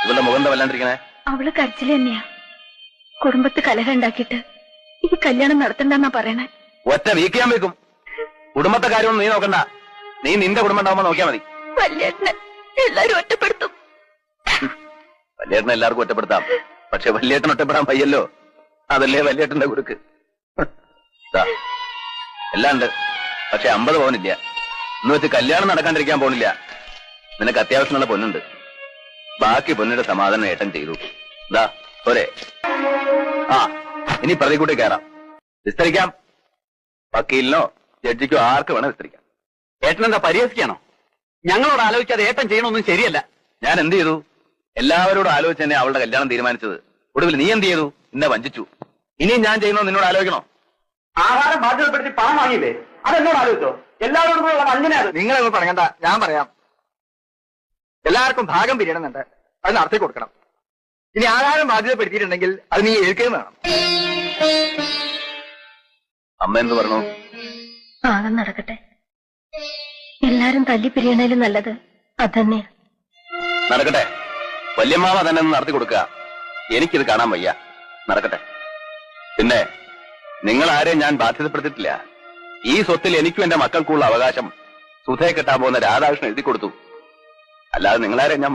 ഇവളുടെ മുഖം എന്താ വല്ലാണ്ടിരിക്കണേ? അവള് കരച്ചില് തന്നെയാ. കുടുംബത്ത് കലഹം ഉണ്ടാക്കിയിട്ട് ഈ കല്യാണം നടത്തണ്ടെന്നാ പറയണേ. ഒറ്റ വീക്കിയാൻ വെക്കും. കുടുംബത്തെ കാര്യമൊന്നും നീ നോക്കണ്ട. നീ നിന്റെ കുടുംബം ഉണ്ടാവുമ്പോ നോക്കിയാ മതി. വല്യേട്ടനെ എല്ലാരും ഒറ്റപ്പെടുത്തും. വല്യേട്ടനെ എല്ലാവർക്കും ഒറ്റപ്പെടുത്താം. പക്ഷെ വല്യേട്ടൻ ഒറ്റപ്പെടാൻ വയ്യല്ലോ. അതല്ലേ വല്യേട്ടന്റെ കുറുക്ക്. എല്ലാം ഉണ്ട്. പക്ഷെ 50 പവനില്ല. എന്ന് വെച്ച് കല്യാണം നടക്കാണ്ടിരിക്കാൻ പോണില്ല. നിനക്ക് അത്യാവശ്യമുള്ള പൊന്നുണ്ട്. ബാക്കി പൊന്നിന്റെ സമാധാനം ഏട്ടൻ ചെയ്തു. ഇതാ പോരെ. ആ ഇനി പ്രതികൂട്ടി കയറാം. വിസ്തരിക്കാം. വക്കീലിനോ ജഡ്ജിക്കോ ആർക്ക് വേണം വിസ്തരിക്കാം. ഏട്ടനെന്താ പരിഹസിക്കാണോ? ഞങ്ങളോട് ആലോചിക്കാതെ ഏട്ടൻ ചെയ്യണമൊന്നും ശരിയല്ല. ഞാൻ എന്ത് ചെയ്തു? എല്ലാവരോടും ആലോചിച്ച് തന്നെ അവളുടെ കല്യാണം തീരുമാനിച്ചത്. ഒടുവിൽ നീ എന്ത് ചെയ്തു? എന്നെ വഞ്ചിച്ചു. ഇനിയും ഞാൻ ചെയ്യുന്നോ നിന്നോട് ആലോചിക്കണോ? ആഹാരം ബാധ്യതപ്പെടുത്തി പണം വാങ്ങിയില്ലേ? അതെന്നോട് ആലോചിച്ചോ? എല്ലാവരോടും കൂടെ അങ്ങനെയാണ്. നിങ്ങളൊന്നും പറയണ്ട, ഞാൻ പറയാം. എല്ലാവർക്കും ഭാഗം പിരിയണമെന്നുണ്ട്. അത് നടത്തി കൊടുക്കണം. ഇനി ആഹാരം ബാധ്യതപ്പെടുത്തിയിട്ടുണ്ടെങ്കിൽ അത് നീ ഏൽക്കുകയും വേണം. അമ്മ എന്ത് പറഞ്ഞു? ആകം നടക്കട്ടെ. എല്ലാരും തല്ലി പിരിയണേലും നല്ലത് അതന്നെയാ. നടക്കട്ടെ. വല്യമ്മാവ തന്നെ ഒന്ന് നടത്തി കൊടുക്കുക. എനിക്കിത് കാണാൻ വയ്യ. നടക്കട്ടെ. പിന്നെ നിങ്ങൾ ആരെയും ഞാൻ ബാധ്യതപ്പെടുത്തിയിട്ടില്ല. ഈ സ്വത്തിൽ എനിക്കും എന്റെ മക്കൾക്കുള്ള അവകാശം സുധയെ കെട്ടാൻ പോകുന്ന രാധാകൃഷ്ണൻ എഴുതി കൊടുത്തു. അല്ലാതെ നിങ്ങളാരെയും ഞാൻ